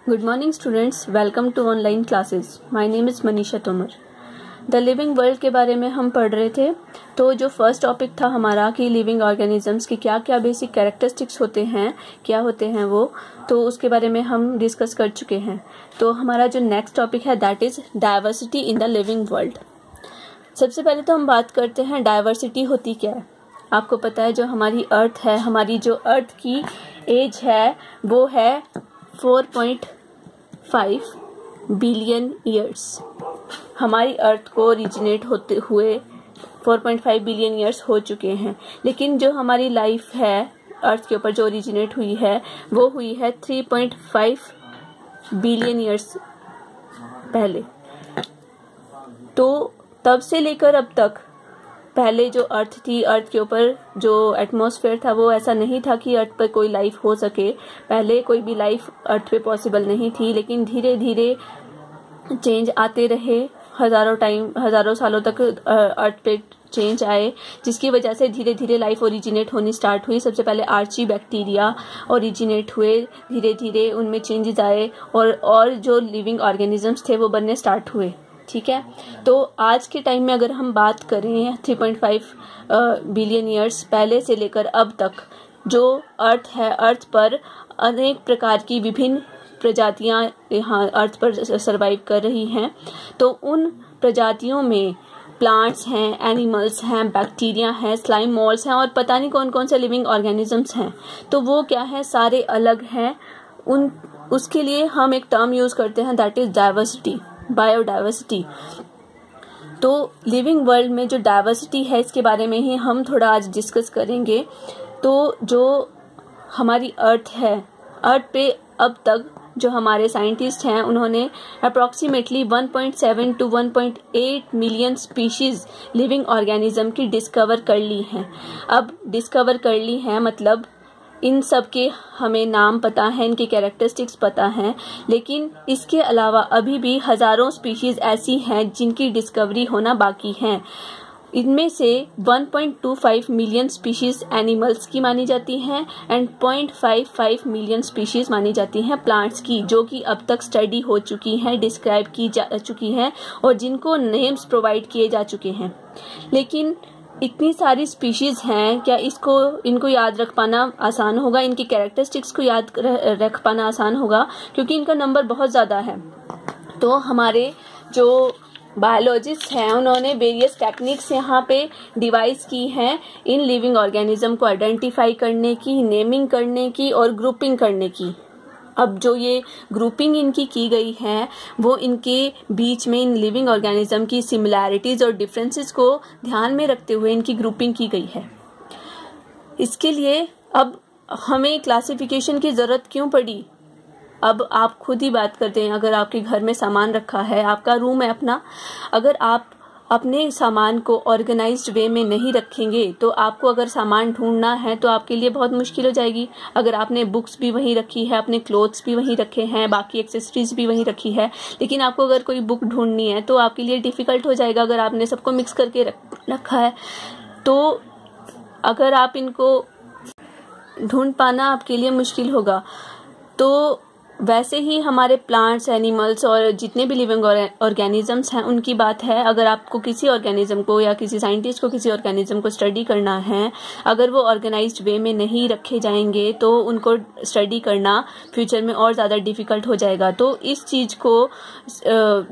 Good morning students, welcome to online classes. My name is Manisha Tomar. The living world के बारे में हम पढ़ रहे थे। तो जो फर्स्ट टॉपिक था हमारा कि लिविंग ऑर्गेनिजम्स की क्या क्या बेसिक कैरेक्टरिस्टिक्स होते हैं, क्या होते हैं वो, तो उसके बारे में हम डिस्कस कर चुके हैं। तो हमारा जो नेक्स्ट टॉपिक है that is diversity in the living world. सबसे पहले तो हम बात करते हैं डाइवर्सिटी होती क्या है। आपको पता है जो हमारी अर्थ है, हमारी जो अर्थ की एज है वो है 4.5 बिलियन ईयर्स। हमारी अर्थ को ओरिजिनेट होते हुए 4.5 बिलियन ईयर्स हो चुके हैं, लेकिन जो हमारी लाइफ है अर्थ के ऊपर जो ओरिजिनेट हुई है वो हुई है 3.5 बिलियन ईयर्स पहले। तो तब से लेकर अब तक पहले जो अर्थ थी, अर्थ के ऊपर जो एटमॉस्फेयर था वो ऐसा नहीं था कि अर्थ पर कोई लाइफ हो सके। पहले कोई भी लाइफ अर्थ पे पॉसिबल नहीं थी, लेकिन धीरे धीरे चेंज आते रहे। हजारों सालों तक अर्थ पे चेंज आए, जिसकी वजह से धीरे धीरे लाइफ ओरिजिनेट होनी स्टार्ट हुई। सबसे पहले आर्ची बैक्टीरिया ओरिजिनेट हुए, धीरे धीरे उनमें चेंजेस आए और जो लिविंग ऑर्गेनिजम्स थे वो बनने स्टार्ट हुए। ठीक है, तो आज के टाइम में अगर हम बात करें 3.5 बिलियन ईयर्स पहले से लेकर अब तक जो अर्थ है, अर्थ पर अनेक प्रकार की विभिन्न प्रजातियां यहाँ अर्थ पर सरवाइव कर रही हैं। तो उन प्रजातियों में प्लांट्स हैं, एनिमल्स हैं, बैक्टीरिया हैं, स्लाइम मोल्ड्स हैं और पता नहीं कौन कौन से लिविंग ऑर्गेनिजम्स हैं। तो वो क्या है, सारे अलग हैं। उसके लिए हम एक टर्म यूज करते हैं दैट इज डाइवर्सिटी, बायोडाइवर्सिटी। तो लिविंग वर्ल्ड में जो डाइवर्सिटी है इसके बारे में ही हम थोड़ा आज डिस्कस करेंगे। तो जो हमारी अर्थ है, अर्थ पे अब तक जो हमारे साइंटिस्ट हैं उन्होंने approximately 1.7 to 1.8 million species living organism की डिस्कवर कर ली हैं। अब डिस्कवर कर ली हैं मतलब इन सब के हमें नाम पता है, इनके कैरेक्टरिस्टिक्स पता हैं, लेकिन इसके अलावा अभी भी हजारों स्पीशीज ऐसी हैं जिनकी डिस्कवरी होना बाकी है। इनमें से 1.25 मिलियन स्पीशीज एनिमल्स की मानी जाती हैं एंड 0.55 मिलियन स्पीशीज मानी जाती हैं प्लांट्स की, जो कि अब तक स्टडी हो चुकी हैं, डिस्क्राइब की जा चुकी हैं और जिनको नेम्स प्रोवाइड किए जा चुके हैं। लेकिन इतनी सारी स्पीशीज हैं, क्या इनको याद रख पाना आसान होगा? इनकी कैरेक्टरिस्टिक्स को याद रख पाना आसान होगा? क्योंकि इनका नंबर बहुत ज़्यादा है। तो हमारे जो बायोलॉजिस्ट हैं उन्होंने वेरियस टेक्निक्स यहाँ पे डिवाइस की हैं इन लिविंग ऑर्गेनिज्म को आइडेंटिफाई करने की, नेमिंग करने की और ग्रुपिंग करने की। अब जो ये ग्रुपिंग इनकी की गई है वो इनके बीच में इन लिविंग ऑर्गेनिज्म की सिमिलैरिटीज और डिफरेंसेस को ध्यान में रखते हुए इनकी ग्रुपिंग की गई है। इसके लिए अब हमें क्लासिफिकेशन की जरूरत क्यों पड़ी? अब आप खुद ही बात करते हैं। अगर आपके घर में सामान रखा है, आपका रूम है अपना, अगर आप अपने सामान को ऑर्गेनाइज्ड वे में नहीं रखेंगे तो आपको अगर सामान ढूंढना है तो आपके लिए बहुत मुश्किल हो जाएगी। अगर आपने बुक्स भी वहीं रखी है, अपने क्लोथ्स भी वहीं रखे हैं, बाकी एक्सेसरीज भी वहीं रखी है, लेकिन आपको अगर कोई बुक ढूंढनी है तो आपके लिए डिफिकल्ट हो जाएगा अगर आपने सबको मिक्स करके रखा है। तो अगर आप इनको ढूंढ पाना आपके लिए मुश्किल होगा। तो वैसे ही हमारे प्लांट्स, एनिमल्स और जितने भी लिविंग ऑर्गेनिजम्स हैं उनकी बात है। अगर आपको किसी ऑर्गेनिज्म को या किसी साइंटिस्ट को किसी ऑर्गेनिज्म को स्टडी करना है, अगर वो ऑर्गेनाइज्ड वे में नहीं रखे जाएंगे तो उनको स्टडी करना फ्यूचर में और ज़्यादा डिफिकल्ट हो जाएगा। तो इस चीज़ को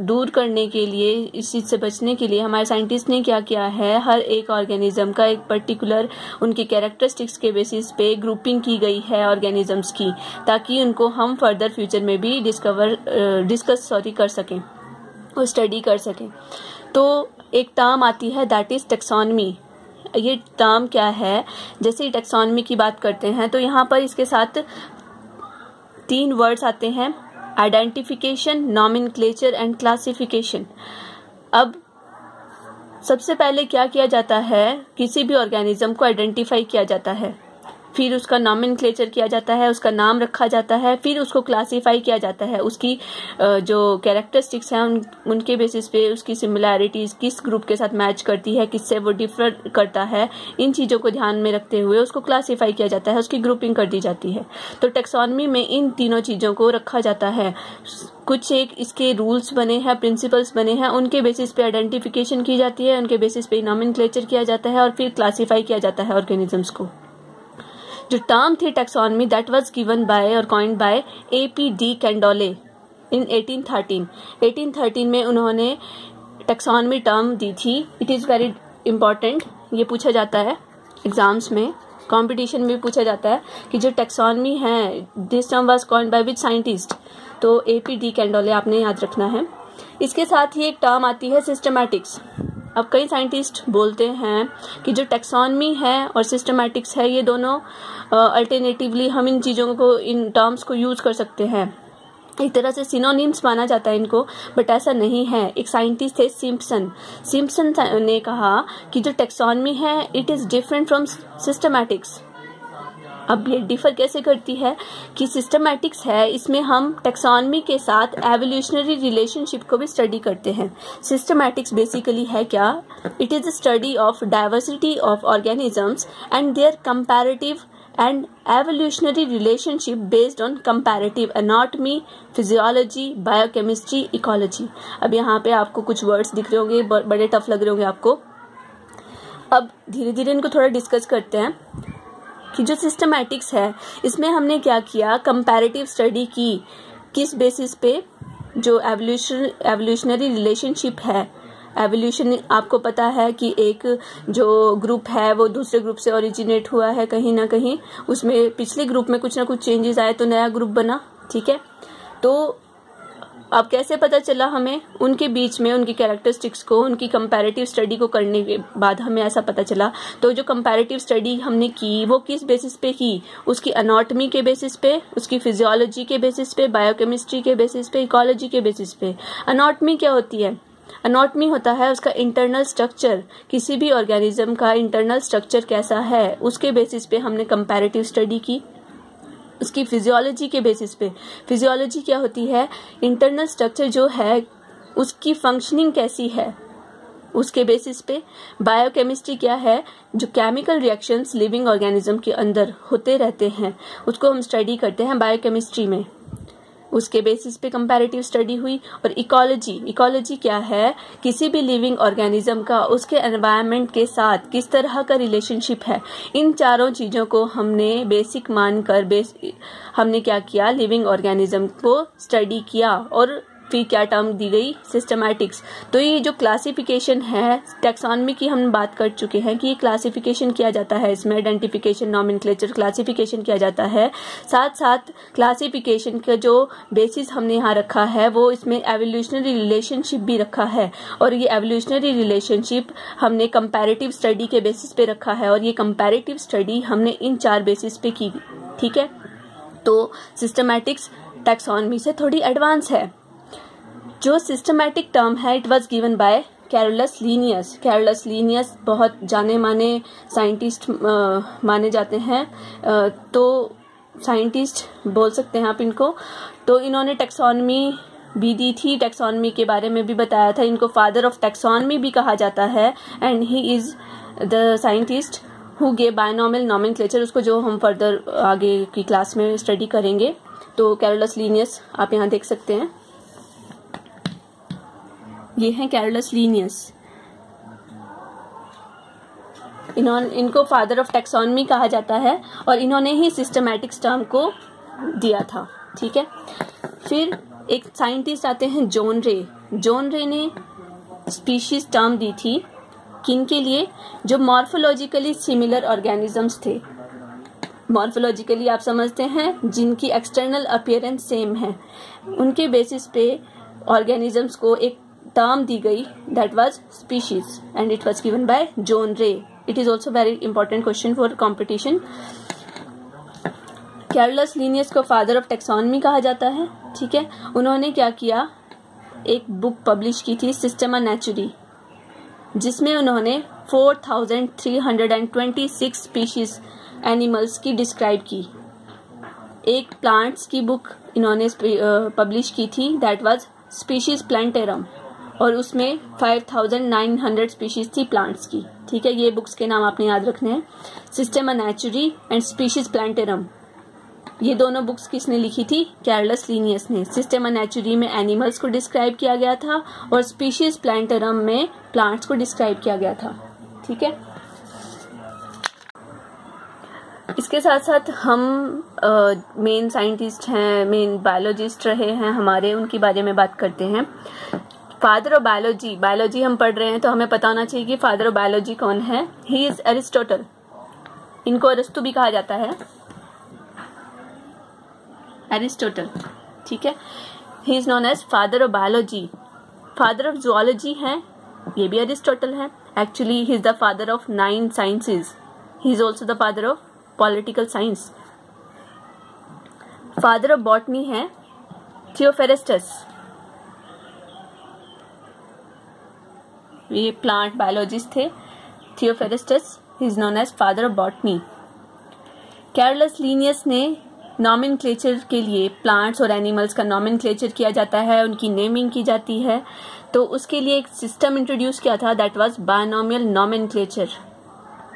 दूर करने के लिए, इस चीज़ से बचने के लिए हमारे साइंटिस्ट ने क्या किया है, हर एक ऑर्गेनिज्म का एक पर्टिकुलर उनकी कैरेक्टरिस्टिक्स के बेसिस पे ग्रुपिंग की गई है ऑर्गेनिजम्स की, ताकि उनको हम फर्दर फ्यूचर में भी डिस्कस कर सकें और स्टडी कर सकें। तो एक टर्म आती है दैट इज टेक्सोनमी। ये टर्म क्या है? जैसे ही टेक्सोनमी की बात करते हैं तो यहाँ पर इसके साथ 3 वर्ड्स आते हैं, आइडेंटिफिकेशन, नॉमेनक्लेचर एंड क्लासिफिकेशन। अब सबसे पहले क्या किया जाता है, किसी भी ऑर्गेनिज्म को आइडेंटिफाई किया जाता है, फिर उसका नॉमेनक्लेचर किया जाता है, उसका नाम रखा जाता है, फिर उसको क्लासीफाई किया जाता है, उसकी जो कैरेक्टरिस्टिक्स हैं उनके बेसिस पे उसकी सिमिलैरिटीज किस ग्रुप के साथ मैच करती है, किससे वो डिफर करता है, इन चीज़ों को ध्यान में रखते हुए उसको क्लासीफाई किया जाता है, उसकी ग्रुपिंग कर दी जाती है। तो टैक्सोनॉमी में इन तीनों चीज़ों को रखा जाता है। कुछ एक इसके रूल्स बने हैं, प्रिंसिपल्स बने हैं, उनके बेसिस पे आइडेंटिफिकेशन की जाती है, उनके बेसिस पे नॉमेनक्लेचर किया जाता है और फिर क्लासीफाई किया जाता है ऑर्गेनिजम्स को। जो टर्म थी taxonomy that was given bye और कॉइन्ड बाय A.P.D. कैंडोले इन 1813 में उन्होंने टैक्सोनॉमी टर्म दी थी। इट इज़ वेरी इंपॉर्टेंट, ये पूछा जाता है एग्जाम्स में, कंपटीशन में भी पूछा जाता है कि जो टैक्सोनॉमी है this term was coined by which scientist, तो A.P.D. कैंडोले आपने याद रखना है। इसके साथ ही एक टर्म आती है सिस्टमैटिक्स। अब कई साइंटिस्ट बोलते हैं कि जो टैक्सोनॉमी है और सिस्टमैटिक्स है ये दोनों अल्टरनेटिवली हम इन चीज़ों को, इन टर्म्स को यूज कर सकते हैं, एक तरह से सिनोनिम्स माना जाता है इनको, बट ऐसा नहीं है। एक साइंटिस्ट थे सिम्पसन ने कहा कि जो टैक्सोनॉमी है it is different from systematics. अब ये डिफर कैसे करती है कि सिस्टमैटिक्स है, इसमें हम टैक्सोनॉमी के साथ एवोल्यूशनरी रिलेशनशिप को भी स्टडी करते हैं। सिस्टमैटिक्स बेसिकली है क्या, it is a study of diversity of organisms and their comparative and evolutionary relationship based on comparative anatomy, physiology, biochemistry, ecology। अब यहाँ पे आपको कुछ वर्ड्स दिख रहे होंगे, बड़े टफ लग रहे होंगे आपको। अब धीरे धीरे इनको थोड़ा डिस्कस करते हैं कि जो सिस्टमैटिक्स है इसमें हमने क्या किया, कंपैरेटिव स्टडी की, किस बेसिस पे, जो एवोल्यूशनरी रिलेशनशिप है। एवोल्यूशन आपको पता है कि एक जो ग्रुप है वो दूसरे ग्रुप से ओरिजिनेट हुआ है कहीं ना कहीं, उसमें पिछले ग्रुप में कुछ ना कुछ चेंजेस आए तो नया ग्रुप बना, ठीक है। तो अब कैसे पता चला हमें, उनके बीच में उनकी कैरेक्टरिस्टिक्स को, उनकी कंपैरेटिव स्टडी को करने के बाद हमें ऐसा पता चला। तो जो कंपैरेटिव स्टडी हमने की वो किस बेसिस पे की, उसकी एनाटॉमी के बेसिस पे, उसकी फिजियोलॉजी के बेसिस पे, बायोकेमिस्ट्री के बेसिस पे, इकोलॉजी के बेसिस पे। एनाटॉमी क्या होती है, एनाटॉमी होता है उसका इंटरनल स्ट्रक्चर, किसी भी ऑर्गेनिज्म का इंटरनल स्ट्रक्चर कैसा है उसके बेसिस पे हमने कंपैरेटिव स्टडी की। उसकी फिजियोलॉजी के बेसिस पे, फिजियोलॉजी क्या होती है, इंटरनल स्ट्रक्चर जो है उसकी फंक्शनिंग कैसी है उसके बेसिस पे। बायोकेमिस्ट्री क्या है, जो केमिकल रिएक्शंस लिविंग ऑर्गेनिज्म के अंदर होते रहते हैं उसको हम स्टडी करते हैं बायोकेमिस्ट्री में, उसके बेसिस पे कंपैरेटिव स्टडी हुई। और इकोलॉजी क्या है, किसी भी लिविंग ऑर्गेनिज्म का उसके एनवायरनमेंट के साथ किस तरह का रिलेशनशिप है। इन चारों चीज़ों को हमने बेसिक मानकर हमने क्या किया, लिविंग ऑर्गेनिज्म को स्टडी किया। और फिर क्या टर्म दी गई, सिस्टमैटिक्स। तो ये जो क्लासिफिकेशन है टैक्सोनॉमी की हम बात कर चुके हैं कि ये क्लासिफिकेशन किया जाता है, इसमें आइडेंटिफिकेशन, नॉमेनक्लेचर, क्लासिफिकेशन किया जाता है। साथ साथ क्लासिफिकेशन का जो बेसिस हमने यहाँ रखा है वो इसमें एवोल्यूशनरी रिलेशनशिप भी रखा है, और ये एवोल्यूशनरी रिलेशनशिप हमने कंपैरेटिव स्टडी के बेसिस पे रखा है, और ये कंपैरेटिव स्टडी हमने इन 4 बेसिस पे की, ठीक है। तो सिस्टमैटिक्स टैक्सोनॉमी से थोड़ी एडवांस है। जो सिस्टमैटिक टर्म है it was given bye Carolus Linnaeus बहुत जाने माने साइंटिस्ट माने जाते हैं, तो साइंटिस्ट बोल सकते हैं आप इनको। तो इन्होंने टैक्सोनॉमी भी दी थी, टैक्सोनॉमी के बारे में भी बताया था। इनको फादर ऑफ टैक्सोनॉमी भी कहा जाता है, and he is the scientist who gave binomial nomenclature, उसको जो हम फर्दर आगे की क्लास में स्टडी करेंगे। तो कैरोलस लीनियस आप यहाँ देख सकते हैं, ये हैं कैरोलस लीनियस। इनको फादर ऑफ टैक्सोनॉमी कहा जाता है, और इन्होंने ही सिस्टमैटिक्स टर्म को दिया था, ठीक है। फिर एक साइंटिस्ट आते हैं जॉन रे ने स्पीशीज टर्म दी थी किन के लिए, जो मॉर्फोलॉजिकली सिमिलर ऑर्गेनिजम्स थे। मॉर्फोलॉजिकली आप समझते हैं जिनकी एक्सटर्नल अपीयरेंस सेम है, उनके बेसिस पे ऑर्गेनिजम्स को एक टर्म दी गई that was species and it was given by John Ray. It is also very important question for competition. Carolus Linnaeus को फादर ऑफ टैक्सोनॉमी कहा जाता है, ठीक है। उन्होंने क्या किया, एक बुक पब्लिश की थी सिस्टेमा नेचुरी, जिसमें उन्होंने 4326 स्पीशीज एनिमल्स की डिस्क्राइब की। एक प्लांट्स की बुक इन्होंने पब्लिश की थी, दैट वाज स्पीशीज प्लांटेरम, और उसमें 5900 स्पीशीज थी प्लांट्स की। ठीक है, ये बुक्स के नाम आपने याद रखने हैं, सिस्टेमा नेचुरी एंड स्पीशीज प्लांटेरम। ये दोनों बुक्स किसने लिखी थी? कैरलस लीनियस ने। सिस्टेमा नेचुरी में एनिमल्स को डिस्क्राइब किया गया था और स्पीशीज प्लांटेरम में प्लांट्स को डिस्क्राइब किया गया था। ठीक है, इसके साथ साथ हम मेन साइंटिस्ट हैं, मेन बायोलॉजिस्ट रहे हैं हमारे, उनके बारे में बात करते हैं। फादर ऑफ बायोलॉजी, बायोलॉजी हम पढ़ रहे हैं तो हमें पता होना चाहिए कि फादर ऑफ बायोलॉजी कौन है। ही इज एरिस्टोटल, इनको अरिस्टो भी कहा जाता है, एरिस्टोटल। ठीक है, he is known as father of biology. Father of zoology है, ये भी एरिस्टोटल है। Actually he is the father of 9 sciences. He is also the father of political science. Father of botany है थियोफेरेस्टस, ये plant biologist थे। Theophrastus is known as father of botany. Carolus Linnaeus ने nomenclature के लिए plants और animals का nomenclature किया जाता है, उनकी नेमिंग की जाती है, तो उसके लिए एक सिस्टम इंट्रोड्यूस किया था, दैट वाज बायनोमियल नॉमेनक्लेचर।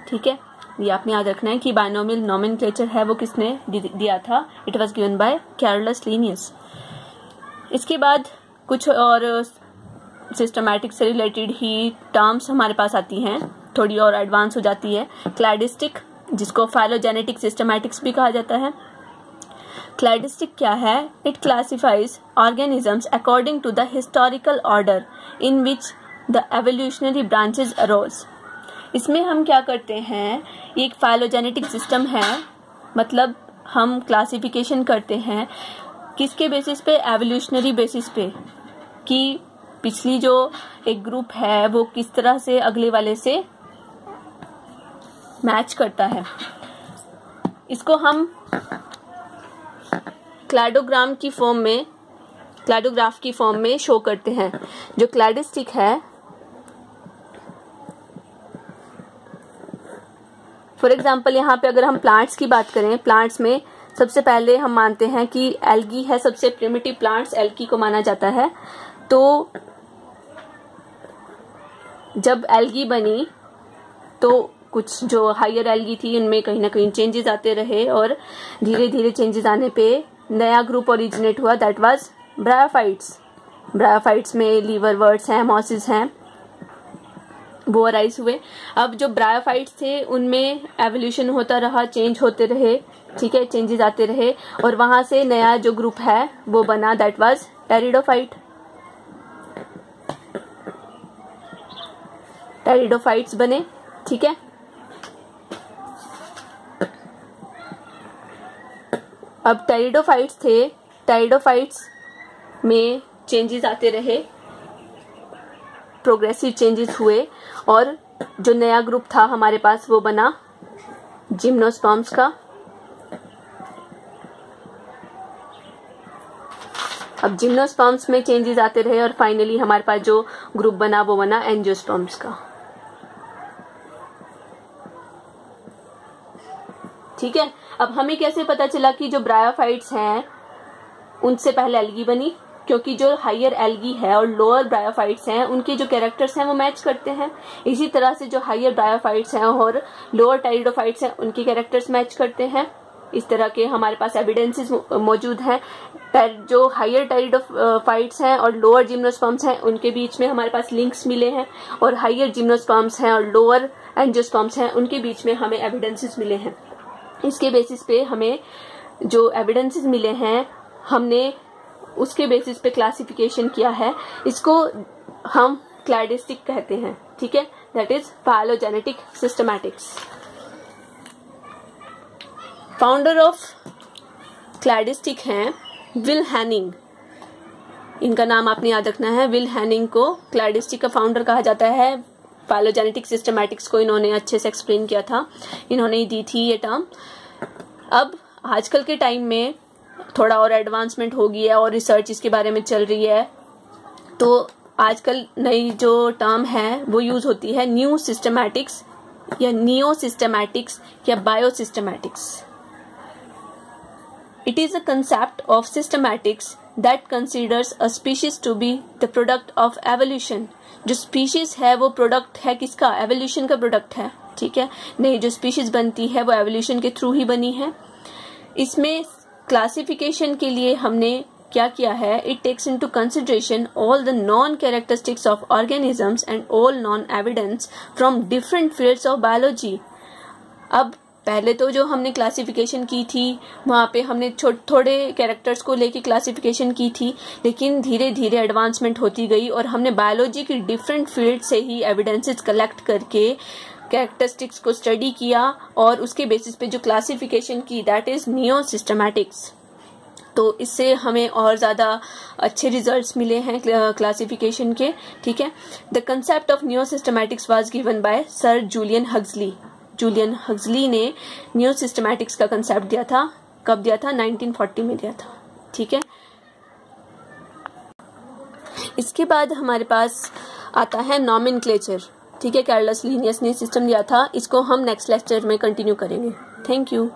ठीक है, ये आपने याद रखना है कि बायनोमियल नॉमेनक्लेचर है वो किसने दिया था? It was given bye Carlos Linnaeus. इसके बाद कुछ और सिस्टमैटिक से रिलेटेड ही टर्म्स हमारे पास आती हैं, थोड़ी और एडवांस हो जाती है। क्लैडिस्टिक, जिसको फाइलोजेनेटिक सिस्टमैटिक्स भी कहा जाता है। क्लैडिस्टिक क्या है? It classifies organisms according to the historical order in which the evolutionary branches arose. इसमें हम क्या करते हैं, एक फाइलोजेनेटिक सिस्टम है, मतलब हम क्लासिफिकेशन करते हैं किसके बेसिस पे? एवोल्यूशनरी बेसिस पे, कि पिछली जो एक ग्रुप है वो किस तरह से अगले वाले से मैच करता है। इसको हम क्लैडोग्राफ की फॉर्म में शो करते हैं। जो क्लैडिस्टिक है, फॉर एग्जाम्पल यहाँ पे अगर हम प्लांट्स की बात करें, प्लांट्स में सबसे पहले हम मानते हैं कि एल्गी है, सबसे प्रिमिटिव प्लांट्स एल्गी को माना जाता है। तो जब एल्गी बनी तो कुछ जो हायर एल्गी थी उनमें कहीं ना कहीं चेंजेस आते रहे, और धीरे धीरे चेंजेस आने पे नया ग्रुप ओरिजिनेट हुआ, दैट वाज ब्रायोफाइट्स। ब्रायोफाइट्स में लीवरवर्ट्स हैं, मॉसेस हैं, वो अराइज हुए। अब जो ब्रायोफाइट्स थे उनमें एवोल्यूशन होता रहा, चेंज होते रहे, ठीक है, चेंजेस आते रहे, और वहां से नया जो ग्रुप है वो बना, दैट वाज टेरिडोफाइट। टेरिडोफाइट्स बने। ठीक है, अब टेरिडोफाइट्स थे, टेरिडोफाइट्स में चेंजेस आते रहे, प्रोग्रेसिव चेंजेस हुए, और जो नया ग्रुप था हमारे पास वो बना जिम्नोस्पर्म्स का। अब जिम्नोस्पर्म्स में चेंजेस आते रहे और फाइनली हमारे पास जो ग्रुप बना वो बना एंजियोस्पर्म्स का। ठीक है, अब हमें कैसे पता चला कि जो ब्रायोफाइट्स हैं उनसे पहले एल्गी बनी? क्योंकि जो हायर एल्गी है और लोअर ब्रायोफाइट्स हैं उनके जो कैरेक्टर्स हैं वो मैच करते हैं। इसी तरह से जो हायर ब्रायोफाइट्स हैं और लोअर टेरिडोफाइट्स हैं उनके कैरेक्टर्स मैच करते हैं। इस तरह के हमारे पास एविडेंसेस मौजूद हैं। जो हायर टेरिडोफाइट्स हैं और लोअर जिम्नोस्पर्म्स हैं उनके बीच में हमारे पास लिंक्स मिले हैं, और हायर जिम्नोस्पर्म्स हैं और लोअर एंजियोस्पर्म्स हैं उनके बीच में हमें एविडेंसेस मिले हैं। इसके बेसिस पे हमें जो एविडेंसेस मिले हैं हमने उसके बेसिस पे क्लासिफिकेशन किया है। इसको हम क्लैडिस्टिक कहते हैं। ठीक है, that is phylogenetic systematics. Founder of cladistic हैं विल हैनिंग। इनका नाम आपने याद रखना है। विल हैनिंग को क्लैडिस्टिक का फाउंडर कहा जाता है। फाइलोजेनेटिक सिस्टमैटिक्स को इन्होंने अच्छे से एक्सप्लेन किया था, इन्होंने ही दी थी ये टर्म। अब आजकल के टाइम में थोड़ा और एडवांसमेंट हो गई है और रिसर्च इसके बारे में चल रही है, तो आजकल नई जो टर्म है वो यूज होती है न्यू सिस्टमैटिक्स या नियो सिस्टमैटिक्स या bio systematics. It is a concept of systematics that considers a species to be the product of evolution. जो स्पीशीज है वो प्रोडक्ट है किसका? एवोल्यूशन का प्रोडक्ट है, ठीक है। नहीं, जो स्पीशीज बनती है वो एवोल्यूशन के थ्रू ही बनी है। इसमें क्लासिफिकेशन के लिए हमने क्या किया है? It takes into consideration all the non characteristics of organisms and all non evidence from different fields of biology. अब पहले तो जो हमने क्लासिफिकेशन की थी वहाँ पे हमने थोड़े कैरेक्टर्स को लेके क्लासिफिकेशन की थी, लेकिन धीरे धीरे एडवांसमेंट होती गई और हमने बायोलॉजी की डिफरेंट फील्ड से ही एविडेंसेस कलेक्ट करके कैरेक्टरिस्टिक्स को स्टडी किया और उसके बेसिस पे जो क्लासिफिकेशन की, दैट इज नियो सिस्टमैटिक्स। तो इससे हमें और ज़्यादा अच्छे रिजल्ट्स मिले हैं क्लासिफिकेशन के, ठीक है। The concept of neo systematics was given by sir Julian Huxley. Julian Huxley ने नियो सिस्टमैटिक्स का कंसेप्ट दिया था। कब दिया था? 1940 में दिया था, ठीक है। इसके बाद हमारे पास आता है नॉमेनक्लेचर, ठीक है। कार्लस लिनियस ने सिस्टम दिया था, इसको हम नेक्स्ट लेक्चर में कंटिन्यू करेंगे। Thank you.